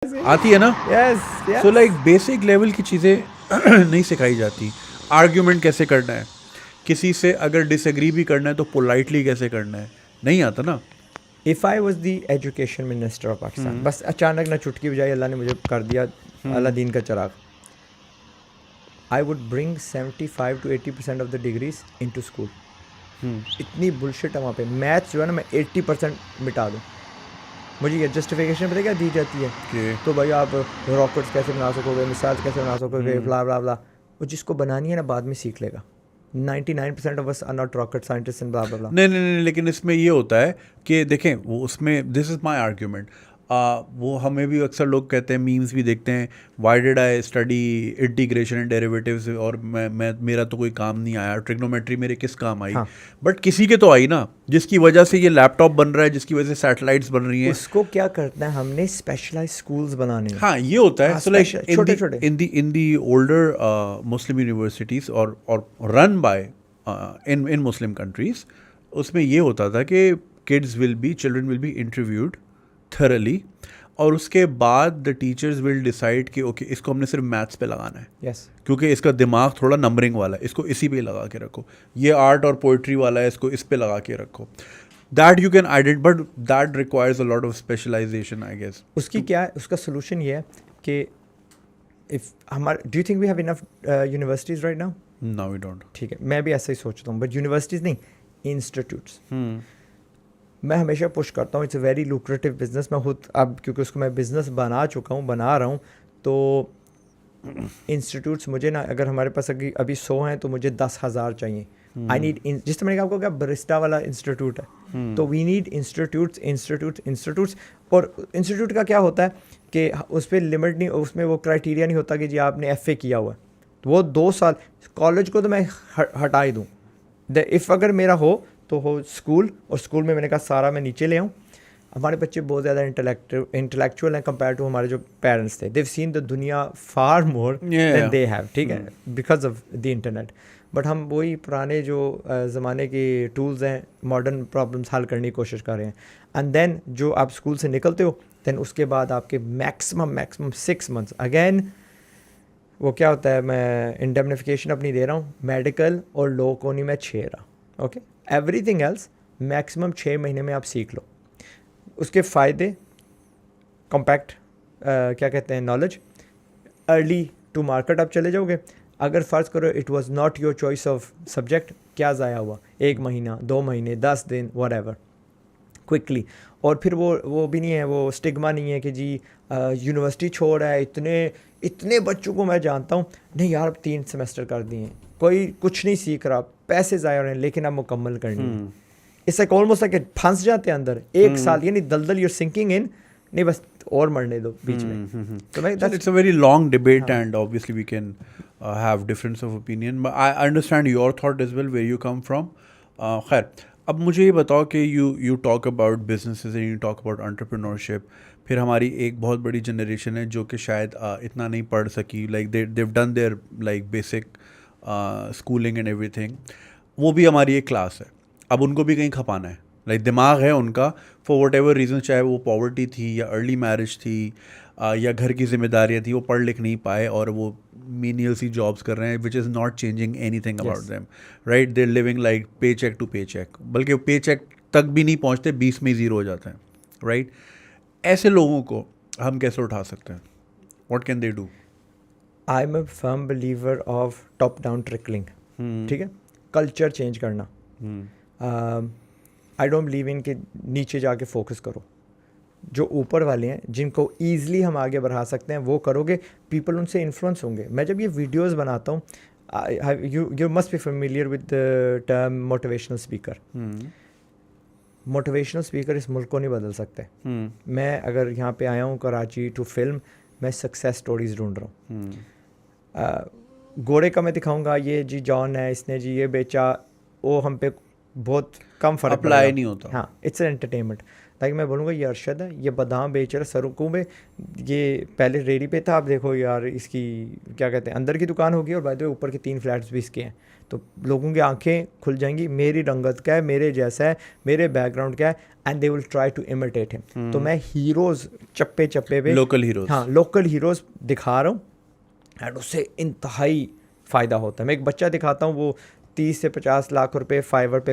आती है ना. yes. So like basic level की चीज़ें नहीं सिखाई जाती. आर्ग्यूमेंट कैसे करना है, किसी से अगर डिसएग्री भी करना है तो पोलाइटली कैसे करना है, नहीं आता ना. If I was the education minister of Pakistan, बस अचानक ना चुटकी बजाई अल्लाह ने मुझे कर दिया अल्लाह दीन का चिराग, I would bring 75 to 80% of the degrees into school. इतनी बुलशिट है वहाँ पे. मैथ्स जो है ना मैं 80% मिटा दूँ. मुझे ये जस्टिफिकेशन पता क्या दी जाती है, तो भाई आप रॉकेट्स कैसे बना सकोगे, मिसाइल्स कैसे बना सकोगे, ब्ला ब्ला ब्ला. वो जिसको बनानी है ना बाद में सीख लेगा. 99% of us are not rocket scientists and blah blah blah. नहीं, लेकिन इसमें ये होता है कि देखें, वो उसमें दिस इज़ माई आर्ग्यूमेंट. वो हमें भी अक्सर लोग कहते हैं, मीम्स भी देखते हैं, why did I study integration and derivatives, और मैं मेरा तो कोई काम नहीं आया, ट्रिग्नोमेट्री मेरे किस काम आई. बट किसी के तो आई ना, जिसकी वजह से ये लैपटॉप बन रहा है, जिसकी वजह से सैटेलाइट्स बन रही हैं. उसको क्या करना है, हमने स्पेशलाइज स्कूल्स बनाने हैं. हाँ, ये होता है. सो लाइक छोटे-छोटे इन दी ओल्डर मुस्लिम यूनिवर्सिटीज़ और run by in Muslim countries, उसमें ये होता था कि children will be interviewed thoroughly, और उसके बाद द टीचर्स विल डिसाइड कि ओके इसको हमने सिर्फ मैथ्स पे लगाना है. yes. क्योंकि इसका दिमाग थोड़ा नंबरिंग वाला है, इसको इसी पे लगा के रखो. ये आर्ट और पोइट्री वाला है, इसको इस पे लगा के रखो. That you can ident, but that requires a lot of specialization I guess. उसकी क्या है, उसका सोल्यूशन ये है कि इफ हमारे, do you think we have enough universities right now? No we don't. ठीक है, मैं भी ऐसा ही सोचता हूँ, बट यूनिवर्सिटीज़ नहीं, इंस्टीट्यूट्स. मैं हमेशा पुश करता हूँ, it's a very lucrative business. मैं खुद अब क्योंकि उसको मैं बिज़नेस बना चुका हूँ, बना रहा हूँ, तो इंस्टीट्यूट्स मुझे ना, अगर हमारे पास अभी 100 हैं तो मुझे 10,000 चाहिए. आई नीड, जिस तरह मैंने कहा आपको क्या बरिस्टा वाला इंस्टीट्यूट है, तो वी नीड इंस्टीट्यूट्स. और इंस्टीट्यूट का क्या होता है कि उस पर लिमिट नहीं, उसमें वो क्राइटेरिया नहीं होता कि जी आपने FA किया हुआ है, तो वो 2 साल. कॉलेज को तो मैं हटा ही दूँ. इफ़ अगर मेरा हो तो हो स्कूल, और स्कूल में मैंने कहा सारा मैं नीचे ले आऊँ. हमारे बच्चे बहुत ज़्यादा इंटेलेक्चुअल हैं कंपेयर टू हमारे जो पेरेंट्स थे. देव सीन द दुनिया फार मोर देन दे हैव, ठीक है, because of the internet. But हम वही पुराने जो ज़माने के टूल्स हैं, मॉडर्न प्रॉब्लम्स हल करने की कोशिश कर रहे हैं. एंड देन जो आप स्कूल से निकलते हो, देन उसके बाद आपके मैक्सिमम 6 मंथ्स अगेन वो क्या होता है, मैं इंडेमनिफिकेशन अपनी दे रहा हूँ, मेडिकल और लॉ को नहीं मैं 6 रहा. ओके, एवरीथिंग एल्स मैक्सिमम 6 महीने में आप सीख लो. उसके फ़ायदे, कॉम्पैक्ट क्या कहते हैं, नॉलेज, अर्ली टू मार्केट आप चले जाओगे. अगर फ़र्ज़ करो it was not your choice of subject, क्या ज़ाया हुआ, 1 महीना 2 महीने 10 दिन व्हाटएवर, क्विकली. और फिर वो भी नहीं है, वो स्टिग्मा नहीं है कि जी यूनिवर्सिटी छोड़ है. इतने बच्चों को मैं जानता हूँ, नहीं यार 3 सेमेस्टर कर दिए हैं, कोई कुछ नहीं सीख रहा, पैसे ज़ाया हो रहे हैं, लेकिन अब मुकम्मल करनी है. इट्स लाइक ऑलमोस्ट लाइक फंस जाते हैं अंदर 1 साल, यानी दलदल यूर सिंकिंग इन, नहीं बस और मरने दो बीच में. तो मैं it's a very long debate and obviously we can have difference of opinion, but I understand your thought as well where you come from. खैर, अब मुझे ये बताओ कि you talk about businesses and you talk about entrepreneurship. फिर हमारी एक बहुत बड़ी जनरेशन है जो कि शायद इतना नहीं पढ़ सकी, like they've done their like basic schooling and everything. वो भी हमारी एक क्लास है. अब उनको भी कहीं खपाना है, लाइक दिमाग है उनका फॉर वट एवर रीज़न, चाहे वो पॉवर्टी थी या अर्ली मैरिज थी या घर की जिम्मेदारियाँ थी, वो पढ़ लिख नहीं पाए और वो मीनियल सी जॉब्स कर रहे हैं, which is not changing any thing about them, right. They living like पे चेक टू पे चेक, बल्कि पे चेक तक भी नहीं पहुँचते, 20 में 0 हो जाते हैं, राइट. ऐसे लोगों को हम कैसे उठा सकते हैं? What can they do? I am a firm believer of top down trickling. ठीक है, कल्चर चेंज करना. आई डोंट बिलीव इन कि नीचे जाके फोकस करो. जो ऊपर वाले हैं जिनको ईज़िली हम आगे बढ़ा सकते हैं वो करोगे, पीपल उनसे इन्फ्लुएंस होंगे. मैं जब ये वीडियोस बनाता हूँ, you must be familiar with the term motivational speaker. Motivational speaker इस मुल्क को नहीं बदल सकते. मैं अगर यहाँ पे आया हूँ कराची टू फिल्म, मैं सक्सेस स्टोरीज ढूंढ रहा हूँ. गोरे का मैं दिखाऊंगा, ये जी जॉन है, इसने जी ये बेचा, वो हम पे बहुत कम फ़र्क अप्लाई नहीं होता. हाँ, इट्स एन एंटरटेनमेंट. ताकि मैं बोलूँगा ये अरशद है, ये बादाम बेच रहा है सड़कों में, ये पहले रेडी पे था, अब देखो यार इसकी क्या कहते हैं अंदर की दुकान होगी और बाद में ऊपर के 3 फ्लैट्स भी इसके हैं। तो लोगों की आंखें खुल जाएंगी, मेरी रंगत क्या है, मेरे जैसा है, मेरे बैकग्राउंड क्या है, and they will try to imitate him. तो मैं हीरोज़ चप्पे चप्पे पे, लोकल हीरोज। हाँ लोकल हीरोज़ दिखा रहा हूँ एंड उससे इंतहाई फ़ायदा होता है। मैं एक बच्चा दिखाता हूँ, वो 30 से 50 लाख रुपए फाइवर पे